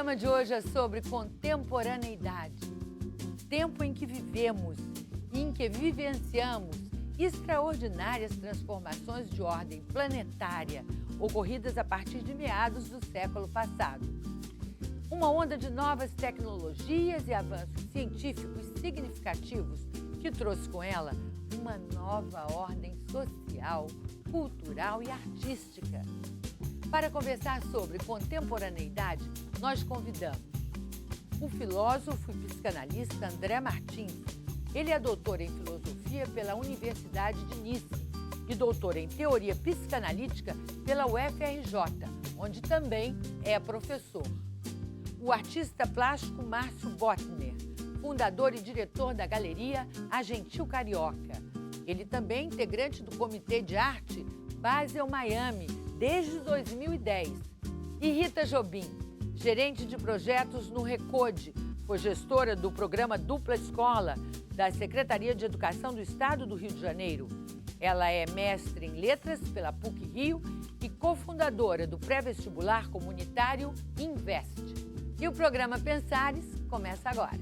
programa de hoje é sobre contemporaneidade. Tempo em que vivemos e em que vivenciamos extraordinárias transformações de ordem planetária ocorridas a partir de meados do século passado. Uma onda de novas tecnologias e avanços científicos significativos que trouxe com ela uma nova ordem social, cultural e artística. Para conversar sobre contemporaneidade, nós convidamos o filósofo e psicanalista André Martins. Ele é doutor em filosofia pela Universidade de Nice e doutor em teoria psicanalítica pela UFRJ, onde também é professor. O artista plástico Márcio Bottner, fundador e diretor da galeria A Gentil Carioca. Ele também é integrante do Comitê de Arte Basel Miami desde 2010. E Rita Jobim, gerente de projetos no Recode, foi gestora do programa Dupla Escola da Secretaria de Educação do Estado do Rio de Janeiro. Ela é mestre em letras pela PUC-Rio e cofundadora do pré-vestibular comunitário Invest. E o programa Pensares começa agora.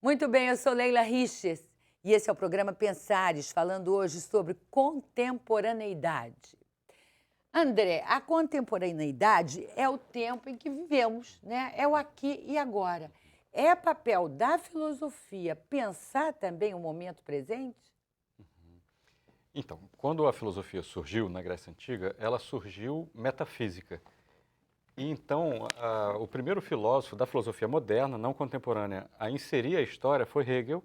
Muito bem, eu sou Leila Riches e esse é o programa Pensares, falando hoje sobre contemporaneidade. André, a contemporaneidade é o tempo em que vivemos, né? É o aqui e agora. É papel da filosofia pensar também o momento presente? Então, quando a filosofia surgiu na Grécia Antiga, ela surgiu metafísica. E então, o primeiro filósofo da filosofia moderna, não contemporânea, a inserir a história foi Hegel,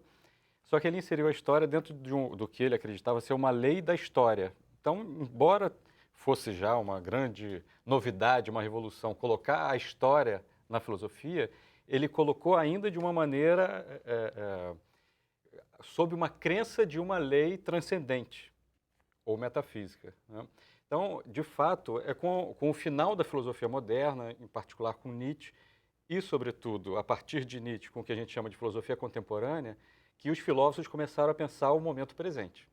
só que ele inseriu a história dentro do que ele acreditava ser uma lei da história. Então, embora fosse já uma grande novidade, uma revolução, colocar a história na filosofia, ele colocou ainda de uma maneira sob uma crença de uma lei transcendente ou metafísica, né? Então, de fato, é com o final da filosofia moderna, em particular com Nietzsche, e, sobretudo, a partir de Nietzsche, com o que a gente chama de filosofia contemporânea, que os filósofos começaram a pensar o momento presente,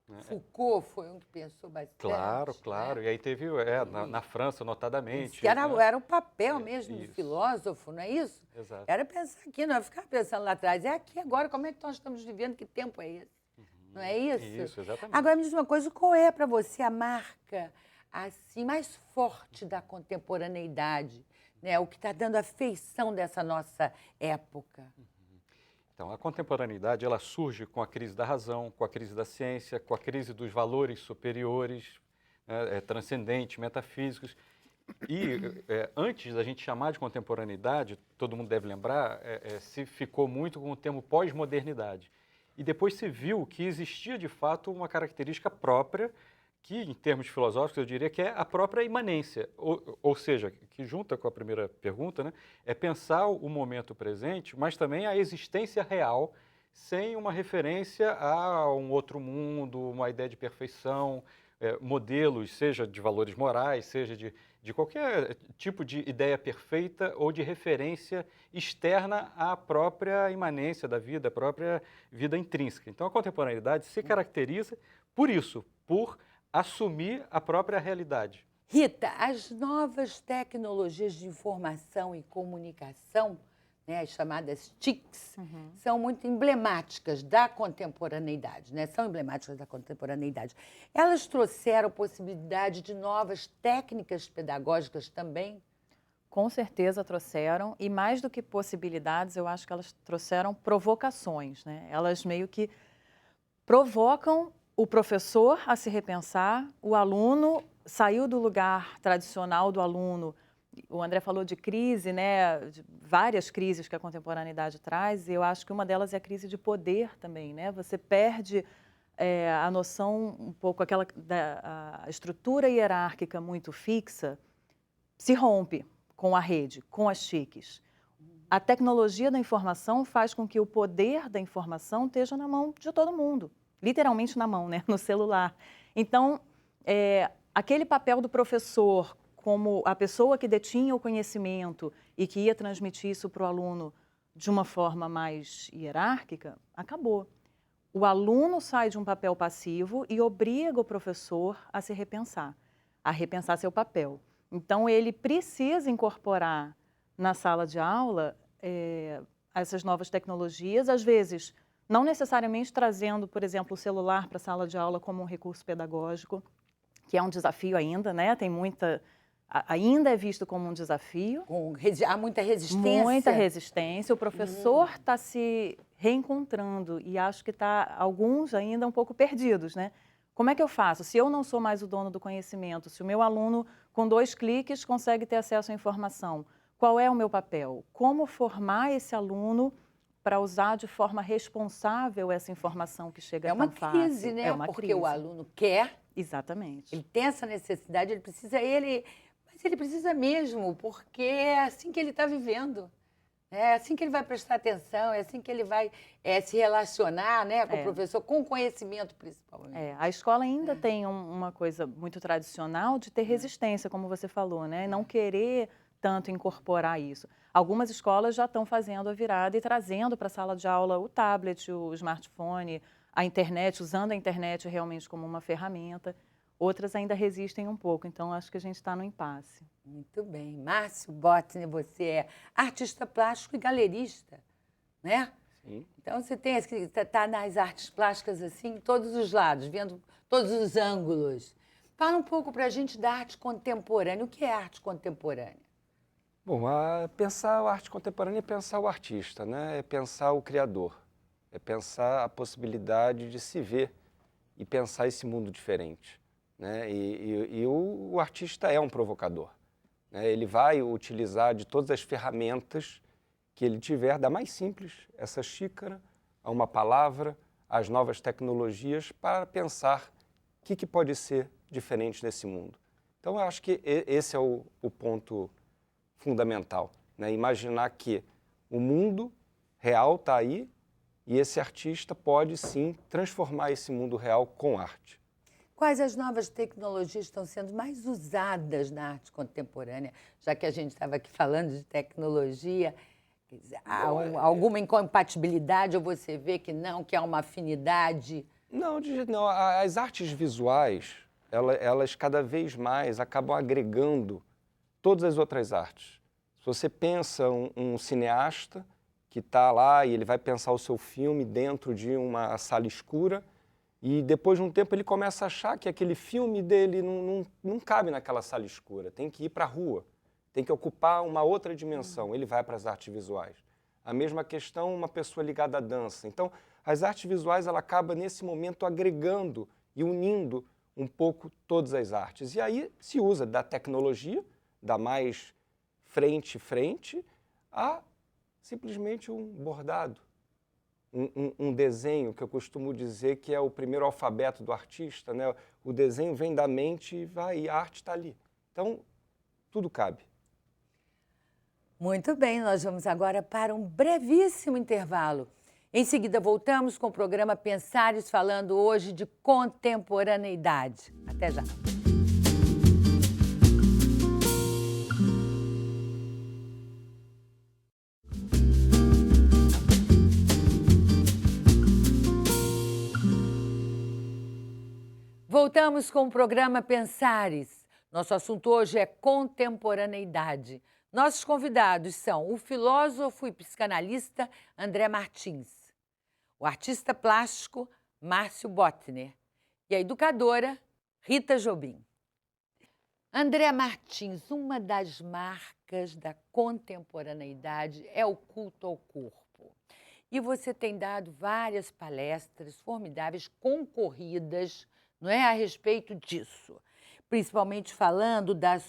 né? Foucault foi um que pensou bastante. Claro, claro. Né? E aí teve, na França, notadamente. Era o papel mesmo do isso. filósofo, não é isso? Exato. Era pensar aqui, não é ficar pensando lá atrás. É aqui agora, como é que nós estamos vivendo, que tempo é esse? Não é isso? Isso, exatamente. Agora me diz uma coisa, qual é para você a marca assim, mais forte da contemporaneidade? Né? O que está dando a feição dessa nossa época? Então, a contemporaneidade ela surge com a crise da razão, com a crise da ciência, com a crise dos valores superiores, né, transcendentes, metafísicos. E antes da gente chamar de contemporaneidade, todo mundo deve lembrar, se ficou muito com o termo pós-modernidade. E depois se viu que existia, de fato, uma característica própria, que, em termos filosóficos, eu diria que é a própria imanência. Ou seja, que junta com a primeira pergunta, né, é pensar o momento presente, mas também a existência real, sem uma referência a um outro mundo, uma ideia de perfeição, modelos, seja de valores morais, seja de qualquer tipo de ideia perfeita ou de referência externa à própria imanência da vida, à própria vida intrínseca. Então, a contemporaneidade se caracteriza por isso, por assumir a própria realidade. Rita, as novas tecnologias de informação e comunicação, né, as chamadas TICs, são muito emblemáticas da contemporaneidade, né? São emblemáticas da contemporaneidade. Elas trouxeram possibilidade de novas técnicas pedagógicas também? Com certeza trouxeram, e mais do que possibilidades, eu acho que elas trouxeram provocações, né? Elas meio que provocam o professor a se repensar, o aluno saiu do lugar tradicional do aluno. O André falou de crise, né? De várias crises que a contemporaneidade traz, e eu acho que uma delas é a crise de poder também, né? Você perde a noção um pouco, a estrutura hierárquica muito fixa se rompe com a rede, com as TICs. A tecnologia da informação faz com que o poder da informação esteja na mão de todo mundo, literalmente na mão, né? No celular. Então, aquele papel do professor como a pessoa que detinha o conhecimento e que ia transmitir isso para o aluno de uma forma mais hierárquica, acabou. O aluno sai de um papel passivo e obriga o professor a se repensar. a repensar seu papel. Então, ele precisa incorporar na sala de aula essas novas tecnologias, às vezes não necessariamente trazendo, por exemplo, o celular para a sala de aula como um recurso pedagógico, que é um desafio ainda, né? Ainda é visto como um desafio. Há muita resistência. Muita resistência. O professor está se reencontrando e acho que alguns ainda um pouco perdidos, né? Como é que eu faço? Se eu não sou mais o dono do conhecimento, se o meu aluno, com 2 cliques, consegue ter acesso à informação, qual é o meu papel? Como formar esse aluno para usar de forma responsável essa informação que chega tão fácil? É uma crise, né? Porque o aluno quer. Exatamente. Ele tem essa necessidade, mas ele precisa mesmo, porque é assim que ele está vivendo. É assim que ele vai prestar atenção, é assim que ele vai se relacionar, né, com o professor, com o conhecimento principalmente. A escola ainda tem uma coisa muito tradicional de ter resistência, como você falou, né? Não querer tanto incorporar isso. Algumas escolas já estão fazendo a virada e trazendo para a sala de aula o tablet, o smartphone, a internet, usando a internet realmente como uma ferramenta. Outras ainda resistem um pouco, então acho que a gente está no impasse. Muito bem. Márcio Bottner, você é artista plástico e galerista, né? Sim. Então você está nas artes plásticas assim, em todos os lados, vendo todos os ângulos. Fala um pouco para a gente da arte contemporânea. O que é arte contemporânea? Bom, pensar a arte contemporânea é pensar o artista, né? É pensar o criador, é pensar a possibilidade de se ver e pensar esse mundo diferente, né? E o artista é um provocador, né? Ele vai utilizar de todas as ferramentas que ele tiver, da mais simples, essa xícara, a uma palavra, as novas tecnologias, para pensar o que pode ser diferente nesse mundo. Então, eu acho que esse é o ponto fundamental, né? Imaginar que o mundo real está aí e esse artista pode, sim, transformar esse mundo real com arte. Quais as novas tecnologias estão sendo mais usadas na arte contemporânea? Já que a gente estava aqui falando de tecnologia, quer dizer, há alguma incompatibilidade ou você vê que não, que há uma afinidade? Não, não. As artes visuais, elas cada vez mais acabam agregando todas as outras artes. Se você pensa um cineasta que está lá e ele vai pensar o seu filme dentro de uma sala escura e depois de um tempo ele começa a achar que aquele filme dele não cabe naquela sala escura, tem que ir para a rua, tem que ocupar uma outra dimensão, ele vai para as artes visuais. A mesma questão uma pessoa ligada à dança. Então, as artes visuais ela acaba nesse momento agregando e unindo um pouco todas as artes. E aí se usa da tecnologia, da mais frente, a simplesmente um bordado, um desenho, que eu costumo dizer que é o primeiro alfabeto do artista, né? O desenho vem da mente e vai, e a arte está ali. Então, tudo cabe. Muito bem, nós vamos agora para um brevíssimo intervalo. Em seguida, voltamos com o programa Pensares, falando hoje de contemporaneidade. Até já. Voltamos com o programa Pensares. Nosso assunto hoje é contemporaneidade. Nossos convidados são o filósofo e psicanalista André Martins, o artista plástico Márcio Bottner e a educadora Rita Jobim. André Martins, uma das marcas da contemporaneidade é o culto ao corpo. E você tem dado várias palestras formidáveis, concorridas, não é, a respeito disso, principalmente falando da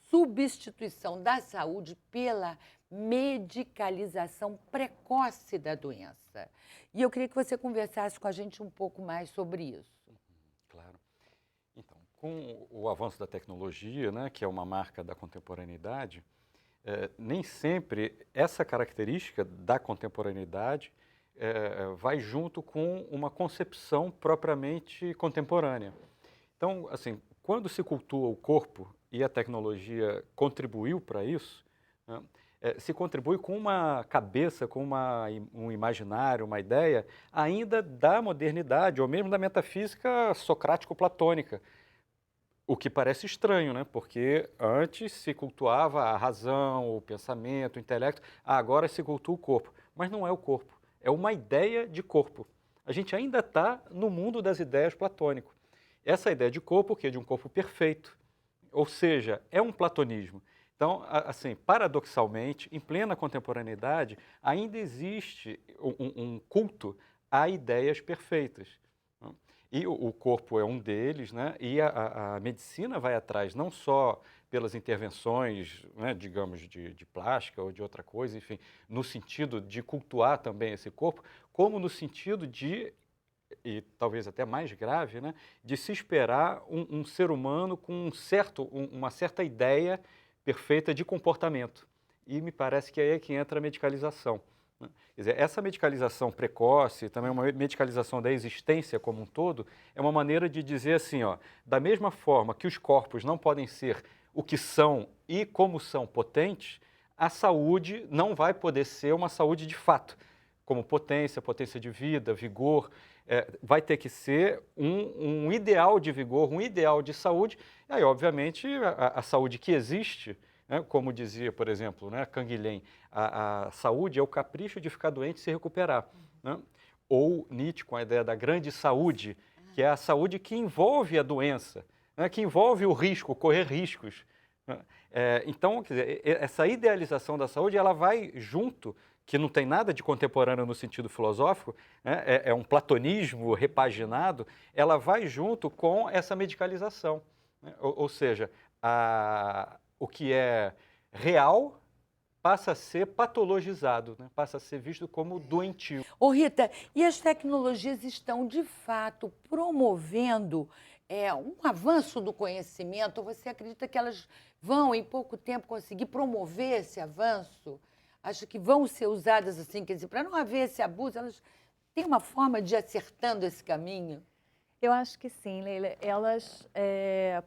substituição da saúde pela medicalização precoce da doença. E eu queria que você conversasse com a gente um pouco mais sobre isso. Claro. Então, com o avanço da tecnologia, né, que é uma marca da contemporaneidade, nem sempre essa característica da contemporaneidade vai junto com uma concepção propriamente contemporânea. Então, assim, quando se cultua o corpo e a tecnologia contribuiu para isso, né, se contribui com uma cabeça, com um imaginário, uma ideia, ainda da modernidade, ou mesmo da metafísica socrático-platônica. O que parece estranho, né? Porque antes se cultuava a razão, o pensamento, o intelecto, agora se cultua o corpo. Mas não é o corpo, é uma ideia de corpo. A gente ainda está no mundo das ideias platônico. Essa ideia de corpo, que é de um corpo perfeito, ou seja, é um platonismo. Então, assim, paradoxalmente, em plena contemporaneidade, ainda existe um culto a ideias perfeitas. E o corpo é um deles, né? E a medicina vai atrás não só pelas intervenções, né, digamos, de plástica ou de outra coisa, enfim, no sentido de cultuar também esse corpo, como no sentido de, e talvez até mais grave, né, de se esperar um ser humano com uma certa ideia perfeita de comportamento. E me parece que aí é que entra a medicalização. Quer dizer, essa medicalização precoce, também uma medicalização da existência como um todo, é uma maneira de dizer assim, ó, da mesma forma que os corpos não podem ser o que são e como são potentes, a saúde não vai poder ser uma saúde de fato, como potência de vida, vigor, vai ter que ser um ideal de vigor, um ideal de saúde, e aí, obviamente, a saúde que existe, né, como dizia, por exemplo, né, Canguilhem, a saúde é o capricho de ficar doente e se recuperar. Né? Ou Nietzsche com a ideia da grande saúde, que é a saúde que envolve a doença, né, que envolve o risco, correr riscos. Né? Então, quer dizer, essa idealização da saúde, ela vai junto, que não tem nada de contemporâneo no sentido filosófico, né, é um platonismo repaginado, ela vai junto com essa medicalização. Né? Ou seja, o que é real passa a ser patologizado, né? Passa a ser visto como doentio. Ô Rita, e as tecnologias estão, de fato, promovendo um avanço do conhecimento? Você acredita que elas vão, em pouco tempo, conseguir promover esse avanço? Acha que vão ser usadas assim, quer dizer, para não haver esse abuso, elas têm uma forma de ir acertando esse caminho? Eu acho que sim, Leila. Elas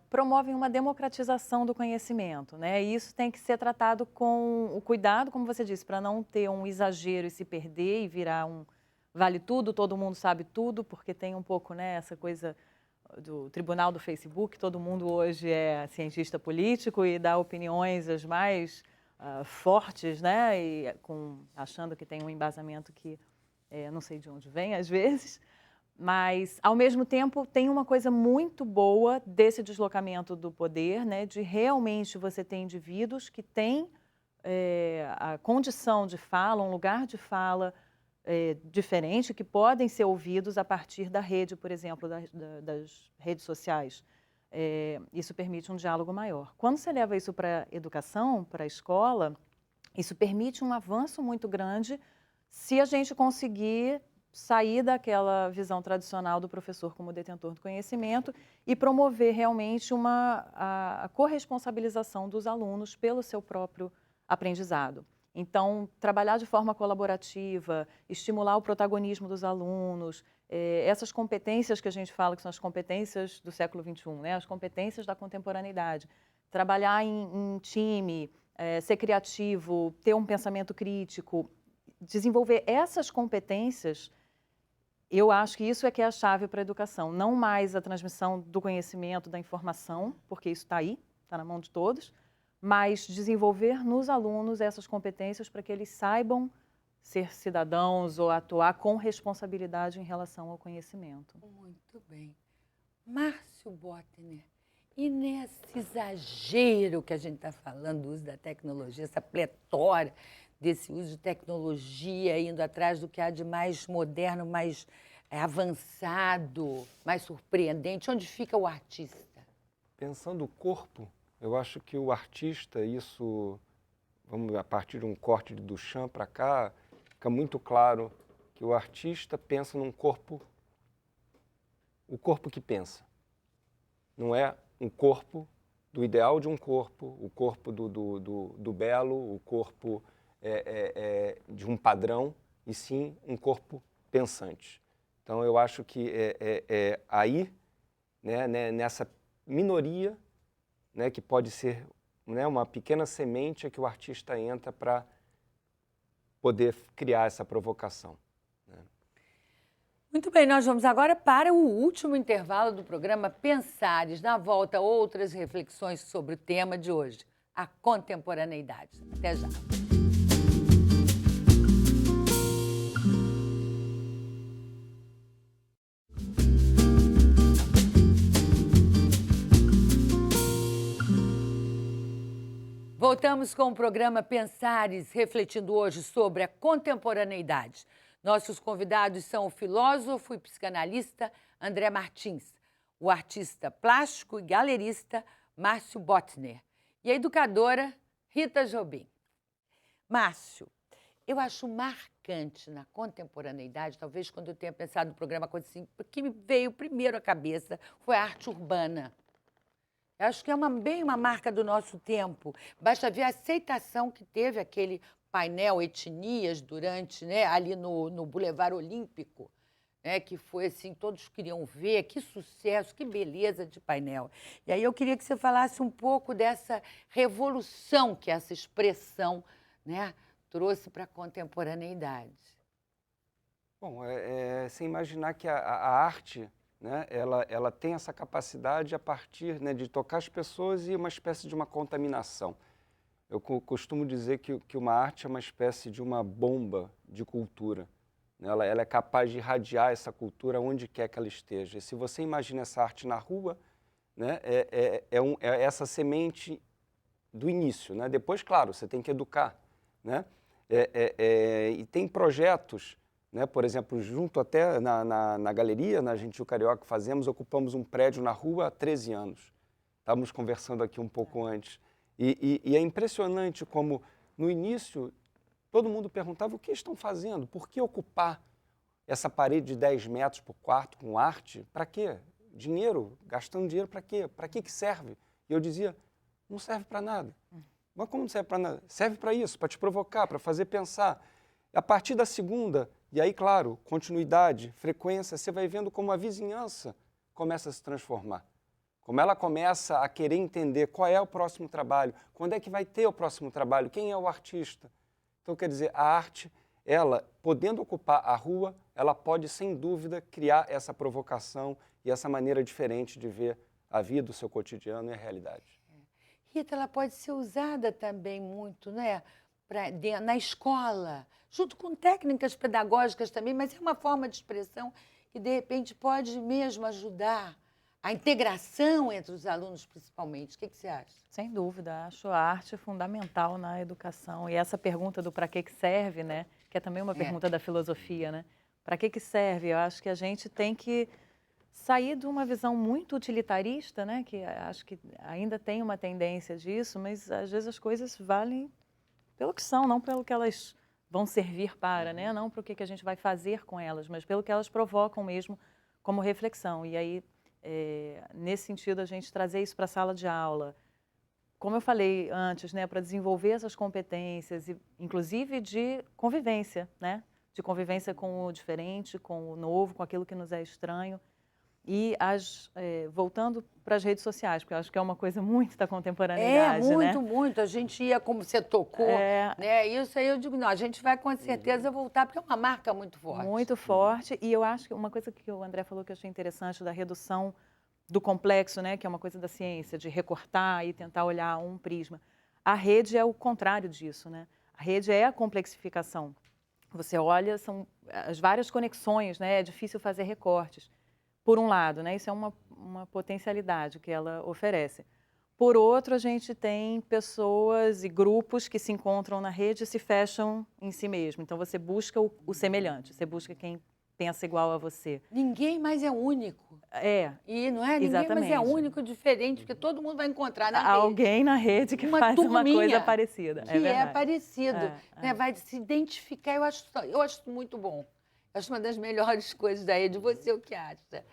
promovem uma democratização do conhecimento, né? E isso tem que ser tratado com o cuidado, como você disse, para não ter um exagero e se perder e virar um vale tudo, todo mundo sabe tudo, porque tem um pouco, né, essa coisa do tribunal do Facebook, todo mundo hoje é cientista político e dá opiniões as mais fortes, né? E achando que tem um embasamento que não sei de onde vem, às vezes. Mas, ao mesmo tempo, tem uma coisa muito boa desse deslocamento do poder, né, de realmente você ter indivíduos que têm a condição de fala, um lugar de fala diferente, que podem ser ouvidos a partir da rede, por exemplo, das redes sociais. Isso permite um diálogo maior. Quando você leva isso para a educação, para a escola, isso permite um avanço muito grande se a gente conseguir sair daquela visão tradicional do professor como detentor do conhecimento e promover realmente a corresponsabilização dos alunos pelo seu próprio aprendizado. Então, trabalhar de forma colaborativa, estimular o protagonismo dos alunos, essas competências que a gente fala que são as competências do século XXI, né? As competências da contemporaneidade. Trabalhar em time, ser criativo, ter um pensamento crítico, desenvolver essas competências. Eu acho que isso é que é a chave para a educação, não mais a transmissão do conhecimento, da informação, porque isso está aí, está na mão de todos, mas desenvolver nos alunos essas competências para que eles saibam ser cidadãos ou atuar com responsabilidade em relação ao conhecimento. Muito bem. Márcio Botner, e nesse exagero que a gente está falando do uso da tecnologia, essa pletora desse uso de tecnologia, indo atrás do que há de mais moderno, mais avançado, mais surpreendente, onde fica o artista? Pensando o corpo, eu acho que o artista, isso, vamos a partir de um corte de Duchamp para cá, fica muito claro que o artista pensa num corpo, o corpo que pensa. Não é um corpo do ideal de um corpo, o corpo do belo, o corpo de um padrão, e sim um corpo pensante. Então, eu acho que aí, né, nessa minoria, né, que pode ser, né, uma pequena semente, é que o artista entra para poder criar essa provocação. Né? Muito bem, nós vamos agora para o último intervalo do programa Pensares. Na volta, outras reflexões sobre o tema de hoje, a contemporaneidade. Até já. Voltamos com o programa Pensares, refletindo hoje sobre a contemporaneidade. Nossos convidados são o filósofo e psicanalista André Martins, o artista plástico e galerista Márcio Bottner e a educadora Rita Jobim. Márcio, eu acho marcante na contemporaneidade, talvez quando eu tenha pensado no programa coisa assim, o que me veio primeiro à cabeça foi a arte urbana. Eu acho que é bem uma marca do nosso tempo. Basta ver a aceitação que teve aquele painel Etnias durante, né, ali no Boulevard Olímpico, né, que foi assim, todos queriam ver, que sucesso, que beleza de painel. E aí eu queria que você falasse um pouco dessa revolução que essa expressão, né, trouxe para a contemporaneidade. Bom, você imaginar que a arte, né, ela tem essa capacidade a partir, né, de tocar as pessoas e uma espécie de uma contaminação. Eu costumo dizer que uma arte é uma espécie de uma bomba de cultura. Né? Ela é capaz de irradiar essa cultura onde quer que ela esteja. E se você imagina essa arte na rua, né, é essa semente do início. Né? Depois, claro, você tem que educar. Né? E tem projetos, né, por exemplo, junto até na galeria, na Gentil Carioca que fazemos, ocupamos um prédio na rua há 13 anos. Estávamos conversando aqui um pouco antes. E é impressionante como, no início, todo mundo perguntava o que estão fazendo, por que ocupar essa parede de 10 metros por quarto com arte? Para quê? Dinheiro? Gastando dinheiro para quê? Para que serve? E eu dizia, não serve para nada. Mas como não serve para nada? Serve para isso, para te provocar, para fazer pensar. A partir da segunda, e aí, claro, continuidade, frequência, você vai vendo como a vizinhança começa a se transformar. Como ela começa a querer entender qual é o próximo trabalho, quando é que vai ter o próximo trabalho, quem é o artista. Então, quer dizer, a arte, ela, podendo ocupar a rua, ela pode, sem dúvida, criar essa provocação e essa maneira diferente de ver a vida, o seu cotidiano e a realidade. Rita, ela pode ser usada também muito, né, na escola, junto com técnicas pedagógicas também, mas é uma forma de expressão que, de repente, pode mesmo ajudar a integração entre os alunos, principalmente. O que você acha? Sem dúvida, acho a arte fundamental na educação. E essa pergunta do para que serve, né, que é também uma pergunta da filosofia, né? Para que serve? Eu acho que a gente tem que sair de uma visão muito utilitarista, né, que acho que ainda tem uma tendência disso, mas às vezes as coisas valem pelo que são, não pelo que elas vão servir para, né? Não para o que a gente vai fazer com elas, mas pelo que elas provocam mesmo como reflexão. E aí, nesse sentido, a gente trazer isso para a sala de aula, como eu falei antes, né, para desenvolver essas competências, inclusive de convivência, né, de convivência com o diferente, com o novo, com aquilo que nos é estranho. E voltando para as redes sociais, porque eu acho que é uma coisa muito da contemporaneidade, né? Muito. A gente ia, como você tocou, né? Isso aí eu digo, não, a gente vai com certeza voltar, porque é uma marca muito forte. Muito forte. E eu acho que uma coisa que o André falou que eu achei interessante da redução do complexo, né? Que é uma coisa da ciência, de recortar e tentar olhar um prisma. A rede é o contrário disso, né? A rede é a complexificação. Você olha, são as várias conexões, né? É difícil fazer recortes. Por um lado, né, isso é uma potencialidade que ela oferece. Por outro, a gente tem pessoas e grupos que se encontram na rede e se fecham em si mesmo. Então, você busca o semelhante, você busca quem pensa igual a você. Ninguém mais é único. E não é? Ninguém Exatamente. mais é único, diferente, porque todo mundo vai encontrar na rede. Alguém na rede que faz uma coisa parecida. Que é parecido. Né? Vai se identificar, eu acho muito bom. Acho uma das melhores coisas da rede. Você, o que acha?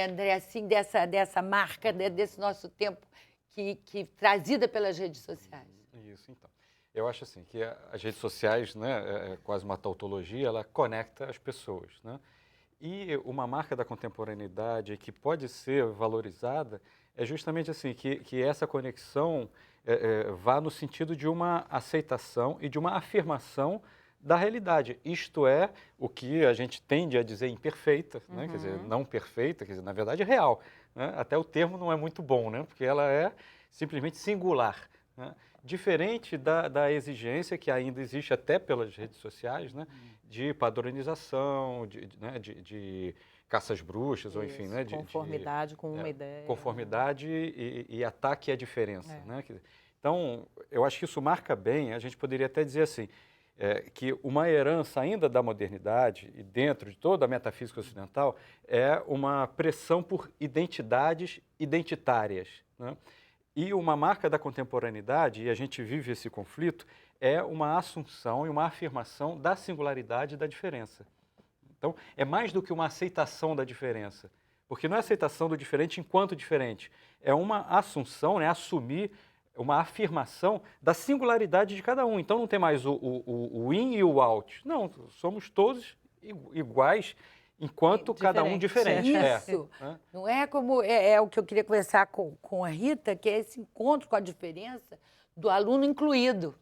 André, assim, dessa marca, desse nosso tempo que trazida pelas redes sociais. Isso, então. Eu acho assim, que as redes sociais, né, é quase uma tautologia, ela conecta as pessoas, né? E uma marca da contemporaneidade que pode ser valorizada é justamente assim, que essa conexão vá no sentido de uma aceitação e de uma afirmação da realidade. Isto é o que a gente tende a dizer imperfeita, né? Quer dizer, não perfeita, quer dizer, na verdade é real, né? Até o termo não é muito bom, né? Porque ela é simplesmente singular, né? Diferente da exigência que ainda existe até pelas redes sociais, né? De padronização, de caças bruxas, ou enfim, né? Conformidade com uma ideia. Conformidade e ataque à diferença, né? Então, eu acho que isso marca bem, a gente poderia até dizer assim, que uma herança ainda da modernidade e dentro de toda a metafísica ocidental é uma pressão por identidades identitárias, né? E uma marca da contemporaneidade, e a gente vive esse conflito, é uma assunção e uma afirmação da singularidade e da diferença. Então, é mais do que uma aceitação da diferença, porque não é aceitação do diferente enquanto diferente, é uma assunção, né, assumir uma afirmação da singularidade de cada um. Então, não tem mais o in e o out. Não, somos todos iguais, enquanto cada um diferente. Isso. Não é como... É o que eu queria conversar com a Rita, que é esse encontro com a diferença do aluno incluído.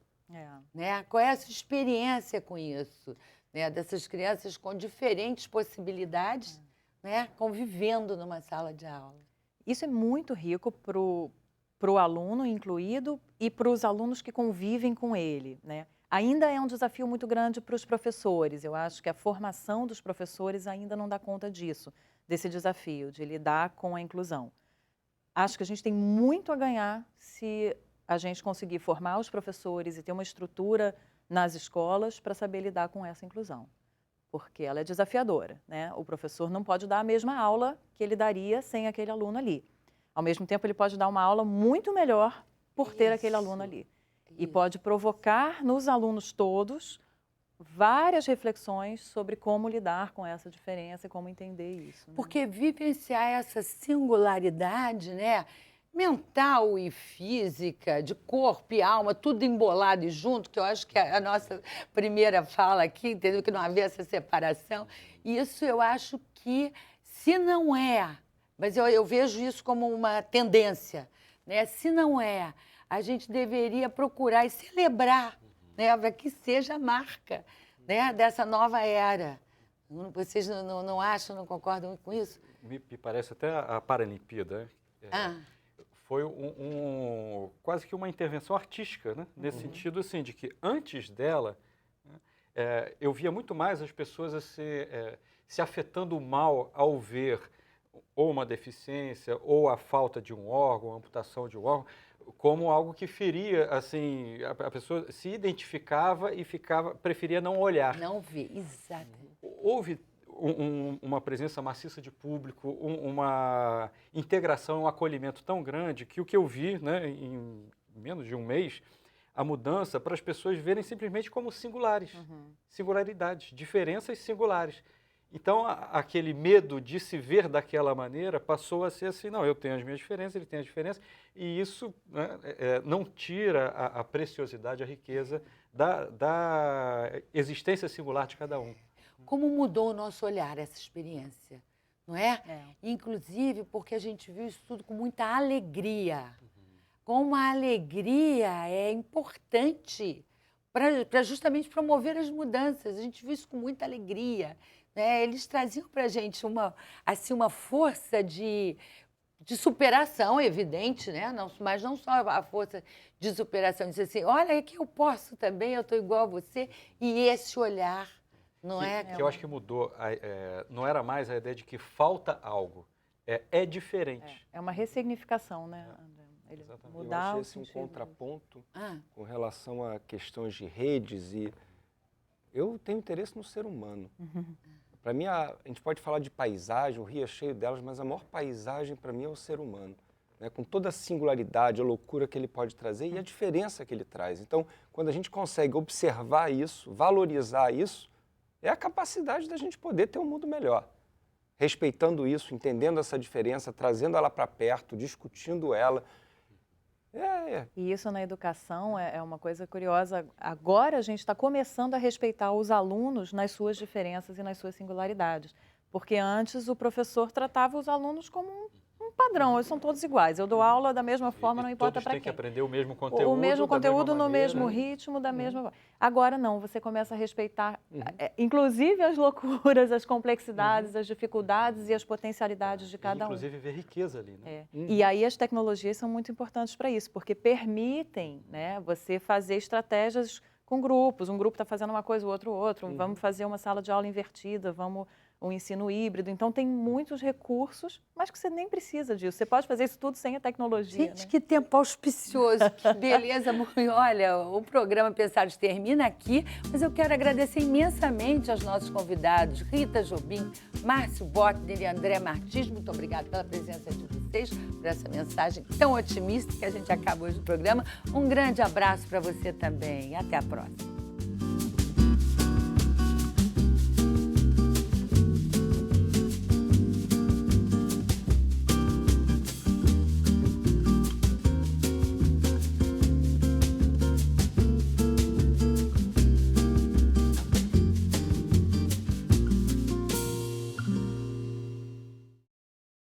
Né? Qual é a sua experiência com isso? Né? Dessas crianças com diferentes possibilidades, né? Convivendo numa sala de aula. Isso é muito rico para o aluno incluído e para os alunos que convivem com ele, né? Ainda é um desafio muito grande para os professores. Eu acho que a formação dos professores ainda não dá conta disso, desse desafio de lidar com a inclusão. Acho que a gente tem muito a ganhar se a gente conseguir formar os professores e ter uma estrutura nas escolas para saber lidar com essa inclusão, porque ela é desafiadora, né? O professor não pode dar a mesma aula que ele daria sem aquele aluno ali. Ao mesmo tempo, ele pode dar uma aula muito melhor por ter aquele aluno ali. E pode provocar nos alunos todos várias reflexões sobre como lidar com essa diferença e como entender isso. Né? Porque vivenciar essa singularidade, né? Mental e física, de corpo e alma, tudo embolado e junto, que eu acho que é a nossa primeira fala aqui, entendeu? Que não havia essa separação. Isso eu acho que, se não é, mas eu vejo isso como uma tendência, né? Se não é, a gente deveria procurar e celebrar, né? Para que seja a marca, né? Dessa nova era. Vocês não acham, não concordam com isso? Me parece até a Paralimpíada, foi quase que uma intervenção artística, né? Nesse sentido assim, de que antes dela, né, eu via muito mais as pessoas se afetando mal ao ver ou uma deficiência, ou a falta de um órgão, a amputação de um órgão, como algo que feria, assim, a pessoa se identificava e preferia não olhar. Não ver, exatamente. Houve uma presença maciça de público, uma integração, um acolhimento tão grande que o que eu vi, né, em menos de um mês, a mudança para as pessoas verem simplesmente como singulares, singularidades, diferenças singulares. Então, aquele medo de se ver daquela maneira passou a ser assim, não, eu tenho as minhas diferenças, ele tem as diferenças, e isso, né, não tira a preciosidade, a riqueza da existência singular de cada um. Como mudou o nosso olhar, essa experiência, não é? Inclusive porque a gente viu isso tudo com muita alegria. Como a alegria é importante para justamente promover as mudanças. A gente viu isso com muita alegria. Né? Eles traziam para a gente uma força de superação, evidente, né? Mas não só a força de superação, dizer assim, olha, é que eu posso também, eu estou igual a você, e esse olhar, não é? Que eu acho que mudou, não era mais a ideia de que falta algo, é diferente. É uma ressignificação, né, André? Ele mudar eu achei o um sentido. contraponto com relação a questões de redes e eu tenho interesse no ser humano. Para mim, a gente pode falar de paisagem, o Rio é cheio delas, mas a maior paisagem para mim é o ser humano, né? Com toda a singularidade, a loucura que ele pode trazer e a diferença que ele traz. Então, quando a gente consegue observar isso, valorizar isso, é a capacidade da gente poder ter um mundo melhor. Respeitando isso, entendendo essa diferença, trazendo ela para perto, discutindo ela. E isso na educação é uma coisa curiosa. Agora a gente está começando a respeitar os alunos nas suas diferenças e nas suas singularidades. Porque antes o professor tratava os alunos como um padrão, eles são todos iguais. Eu dou aula da mesma forma, não importa para quem. Todos têm que aprender o mesmo O conteúdo. mesmo conteúdo no mesmo maneira. ritmo, da mesma. Agora não, você começa a respeitar, inclusive as loucuras, as complexidades, as dificuldades e as potencialidades de cada um. Inclusive ver riqueza ali, né? E aí as tecnologias são muito importantes para isso, porque permitem, né, você fazer estratégias com grupos. Um grupo está fazendo uma coisa, o outro. Vamos fazer uma sala de aula invertida, um ensino híbrido. Então, tem muitos recursos, mas que você nem precisa disso. Você pode fazer isso tudo sem a tecnologia. Gente, né? que tempo auspicioso, que beleza. Olha, o programa Pensados termina aqui, mas eu quero agradecer imensamente aos nossos convidados, Rita Jobim, Márcio Botner e André Martins. Muito obrigada pela presença de vocês, por essa mensagem tão otimista que a gente acaba hoje do programa. Um grande abraço para você também. Até a próxima.